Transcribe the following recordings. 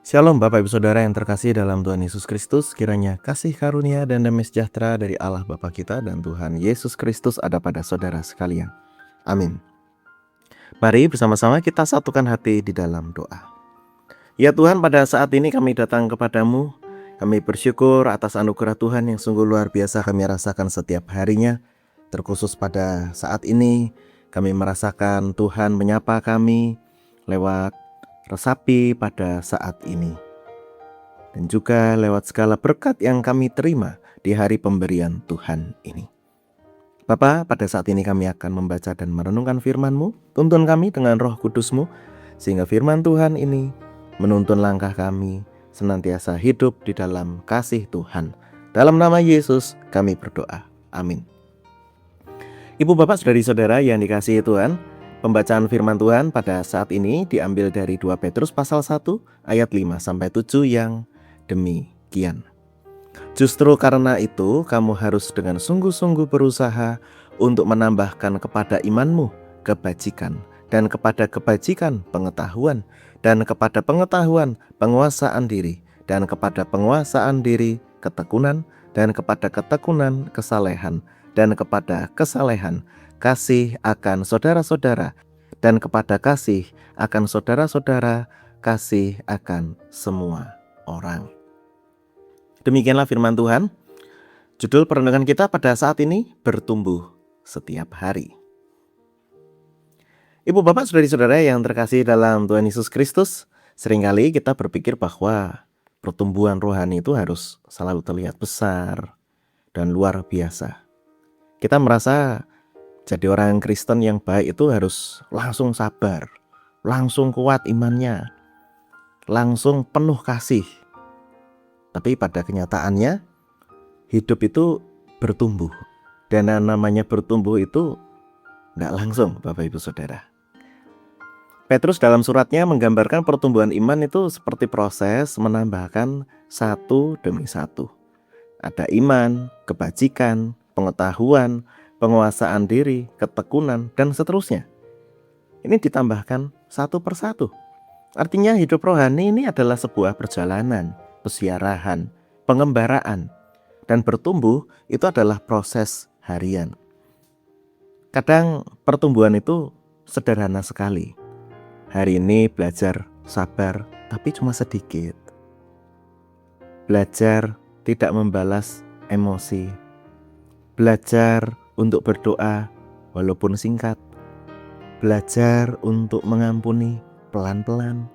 Shalom Bapak Ibu Saudara yang terkasih dalam Tuhan Yesus Kristus. Kiranya kasih karunia dan damai sejahtera dari Allah Bapa kita dan Tuhan Yesus Kristus ada pada saudara sekalian. Amin. Mari bersama-sama kita satukan hati di dalam doa. Ya Tuhan, pada saat ini kami datang kepadamu. Kami bersyukur atas anugerah Tuhan yang sungguh luar biasa kami rasakan setiap harinya. Terkhusus pada saat ini kami merasakan Tuhan menyapa kami lewat resapi pada saat ini, dan juga lewat segala berkat yang kami terima di hari pemberian Tuhan ini. Bapa, pada saat ini kami akan membaca dan merenungkan firman-Mu. Tuntun kami dengan Roh Kudus-Mu, sehingga firman Tuhan ini menuntun langkah kami senantiasa hidup di dalam kasih Tuhan. Dalam nama Yesus kami berdoa. Amin. Ibu bapak saudari-saudara yang dikasihi Tuhan, pembacaan firman Tuhan pada saat ini diambil dari 2 Petrus pasal 1 ayat 5-7 yang demikian. Justru karena itu kamu harus dengan sungguh-sungguh berusaha untuk menambahkan kepada imanmu kebajikan, dan kepada kebajikan pengetahuan, dan kepada pengetahuan penguasaan diri, dan kepada penguasaan diri ketekunan, dan kepada ketekunan kesalehan, dan kepada kesalehan kasih akan saudara-saudara, dan kepada kasih akan saudara-saudara kasih akan semua orang. Demikianlah firman Tuhan. Judul perenungan kita pada saat ini, bertumbuh setiap hari. Ibu bapak saudari-saudara yang terkasih dalam Tuhan Yesus Kristus, seringkali kita berpikir bahwa pertumbuhan rohani itu harus selalu terlihat besar dan luar biasa. Kita merasa jadi orang Kristen yang baik itu harus langsung sabar, langsung kuat imannya, langsung penuh kasih. Tapi pada kenyataannya, hidup itu bertumbuh. Dan namanya bertumbuh itu nggak langsung, Bapak Ibu Saudara. Petrus dalam suratnya menggambarkan pertumbuhan iman itu seperti proses menambahkan satu demi satu. Ada iman, kebajikan, pengetahuan, penguasaan diri, ketekunan, dan seterusnya. Ini ditambahkan satu persatu. Artinya hidup rohani ini adalah sebuah perjalanan, pesiarahan, pengembaraan, dan bertumbuh itu adalah proses harian. Kadang pertumbuhan itu sederhana sekali. Hari ini belajar sabar, tapi cuma sedikit. Belajar tidak membalas emosi. Belajar untuk berdoa walaupun singkat. Belajar untuk mengampuni pelan-pelan.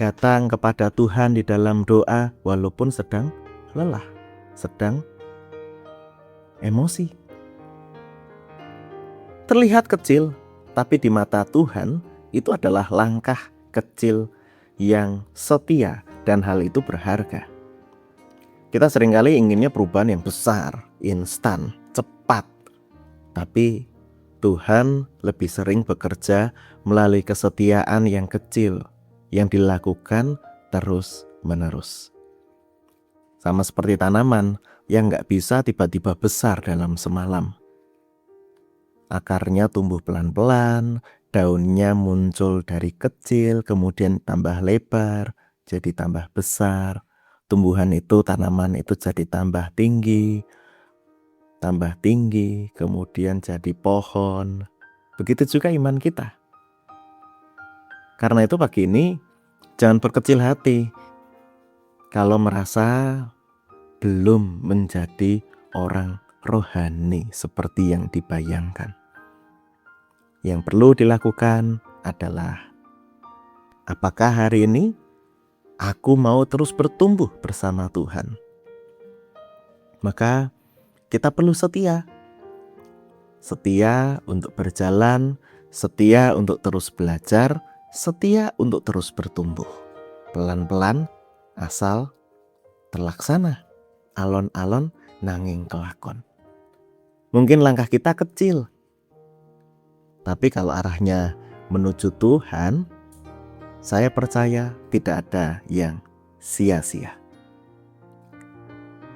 Datang kepada Tuhan di dalam doa walaupun sedang lelah, sedang emosi. Terlihat kecil, tapi di mata Tuhan itu adalah langkah kecil yang setia, dan hal itu berharga. Kita seringkali inginnya perubahan yang besar, instan, cepat. Tapi Tuhan lebih sering bekerja melalui kesetiaan yang kecil, yang dilakukan terus-menerus. Sama seperti tanaman yang gak bisa tiba-tiba besar dalam semalam. Akarnya tumbuh pelan-pelan, daunnya muncul dari kecil, kemudian tambah lebar, jadi tambah besar. Tumbuhan itu, tanaman itu jadi tambah tinggi, kemudian jadi pohon. Begitu juga iman kita. Karena itu pagi ini jangan berkecil hati kalau merasa belum menjadi orang rohani seperti yang dibayangkan. Yang perlu dilakukan adalah, apakah hari ini aku mau terus bertumbuh bersama Tuhan? Maka kita perlu setia. Setia untuk berjalan, setia untuk terus belajar, setia untuk terus bertumbuh. Pelan-pelan asal terlaksana. Alon-alon nanging kelakon. Mungkin langkah kita kecil, tapi kalau arahnya menuju Tuhan, saya percaya tidak ada yang sia-sia.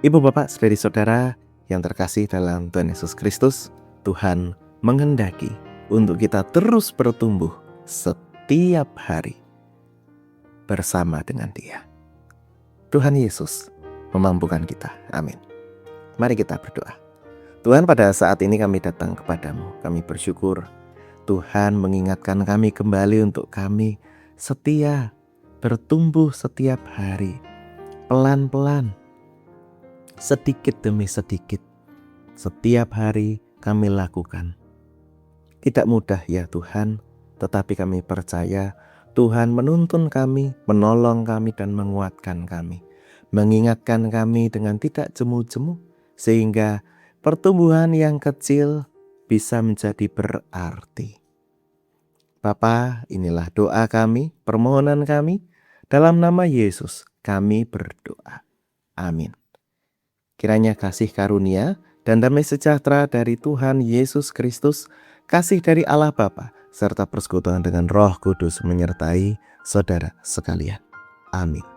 Ibu bapak saudari-saudara yang terkasih dalam Tuhan Yesus Kristus, Tuhan menghendaki untuk kita terus bertumbuh setiap hari. bersama dengan Dia. Tuhan Yesus memampukan kita. Amin. Mari kita berdoa. Tuhan, pada saat ini kami datang kepadamu. Kami bersyukur Tuhan mengingatkan kami kembali untuk kami setia, bertumbuh setiap hari, pelan-pelan, sedikit demi sedikit. Setiap hari kami lakukan. Tidak mudah ya Tuhan, tetapi kami percaya Tuhan menuntun kami, menolong kami dan menguatkan kami. Mengingatkan kami dengan tidak jemu-jemu, sehingga pertumbuhan yang kecil bisa menjadi berarti. Bapa, inilah doa kami, permohonan kami. Dalam nama Yesus kami berdoa. Amin. Kiranya kasih karunia dan damai sejahtera dari Tuhan Yesus Kristus, kasih dari Allah Bapa, serta persekutuan dengan Roh Kudus menyertai saudara sekalian. Amin.